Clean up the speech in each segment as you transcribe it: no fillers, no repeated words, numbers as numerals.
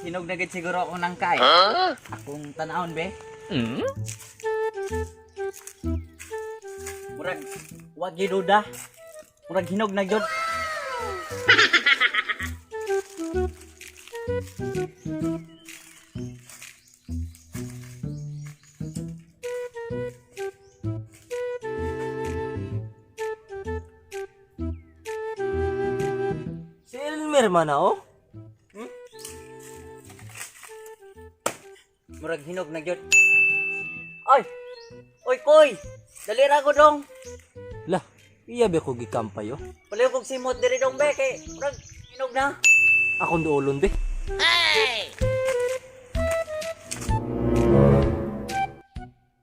Hinog na gid siguro ako ng kay. Akong tanahon be. Murag wag giduda. Murag hinog na gyud. Si Elmer man oh. Murag hinog na gyud. Oy! Oy koy! Dali ra ko dong. Lah, iya be ko gikampay oh. Palayo kog simot diri dong be kay murag hinog na. Akong duolon be.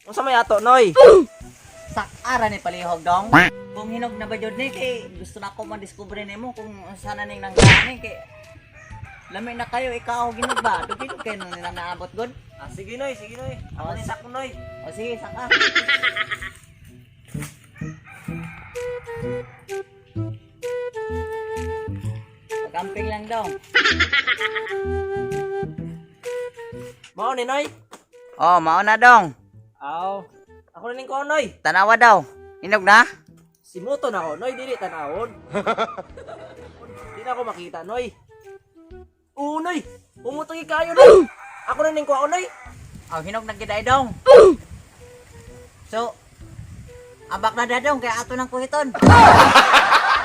Unsa may ato noy? Sakara ni palihog dong. Kung hinog na ba jud ni kay gusto na ako ma-discover nimo kung sana ning nanggani kay lami na kayo ikaw ginog ba? Dugay kayo nang naabot god. Ah, sige noy, sige noy. Ako ni sak noy. O sige, saka. Pagkamping lang daw. Mao ni noy. Oh, mauna dong. Aw. Ako na ning ko noy. Tanawa daw. Hinog na? Simuto na ako noy, dili tanawon. Di na ako makita noy. Noy. Umutang ikayo noy. Ako na ning ko noy. Oh, hinog na giday dong. So, abak na dadong kaya ato ng kuhiton.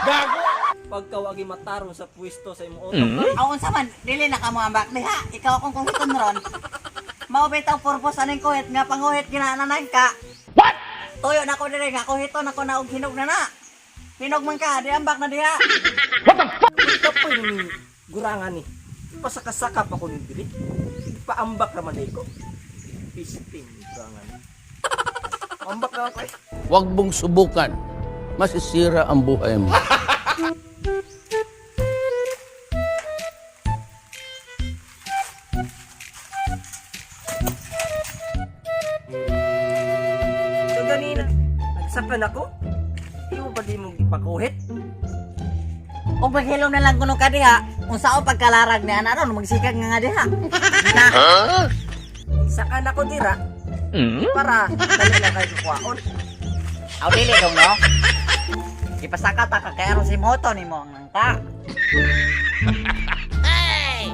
Gago. Pagkawagi matarong sa pwesto sa imong utok. Aw unsa man, dili na kamo ambak diha. Ikaw akong kuhiton ron. Mao bitaw purpose aning kuhit nga panguhit ginananan ka. What? Tuyo na ko diri nga kuhiton ako na og hinog na na. Hinog man ka, di ambak na diha. Ito po yung gurangan ni. Pasakasakap ako ni dili. Paambak naman ko. Pisting gurangan. Ambak na ako eh. Huwag mong subukan. Masisira ang buhay mo. So ganina, nagsakan ako. Di mo ba di mo ipakuhit? Og maghilom na lang kuno ka diha. Unsa o pagkalarag ni ana ron magsikag nga diha. Na. Sakan ako dira. Para dali lang kayo kuwaon. Aw dili dong no. Ipasaka ta ka kay aron si moto nimo ang nangka. Hey!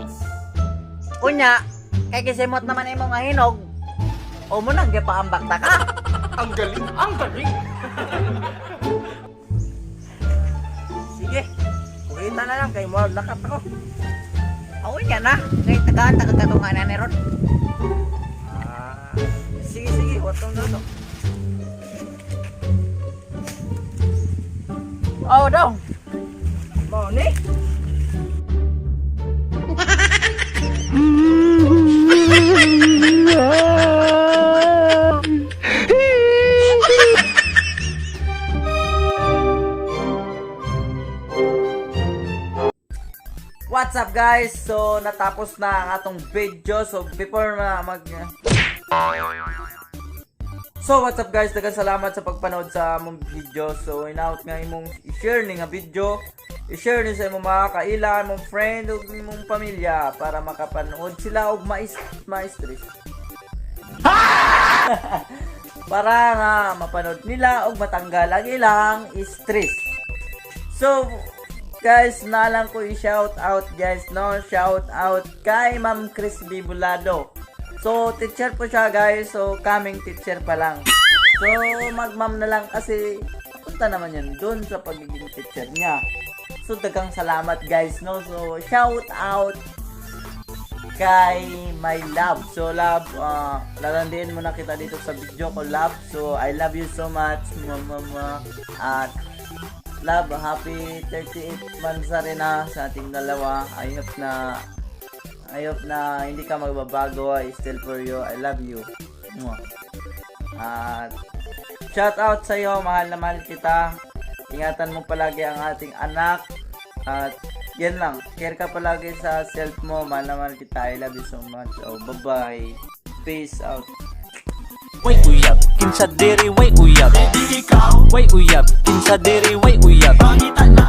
Unya, kay kisimot naman imo nga hinog. O mo nang gipaambak ta ka. Ang galing, ang galing. Sige, kuhita na lang kay mo lakat ako. Aw nya na, kay tagaan ta katungan ni ron. Sige, sige, watong na to. Oh dong. Mau ni? What's up guys? So natapos na ang atong video. So before na So what's up guys? Daghang salamat sa pagpanood sa among video. So inaut nga imong i-share ni nga video. I-share ni sa imong mga kaila, imong friend ug imong pamilya para makapanood sila og ma-stress. Para nga mapanood nila og matanggal ang ilang stress. So guys, nalang ko i-shout out guys, no? Shout out kay Ma'am Chris Bibulado. So, teacher po siya guys. So, coming teacher pa lang. So, mag-ma'am na lang kasi punta naman yan dun sa pagiging teacher niya. So, dagang salamat guys, no? So, shout out kay my love. So, love, lalandiin mo na kita dito sa video ko, love. So, I love you so much, mama. At love, happy 38 months na rin na sa ating dalawa. I hope na hindi ka magbabago. I still for you. I love you. At shout out sa iyo, mahal na mahal kita. Ingatan mo palagi ang ating anak. At yan lang, care ka palagi sa self mo. Mahal na mahal kita. I love you so much. Oh, bye-bye. Peace out. Way uyab, kinsa diri way uyab. Way way uyab, kinsa diri way uyab.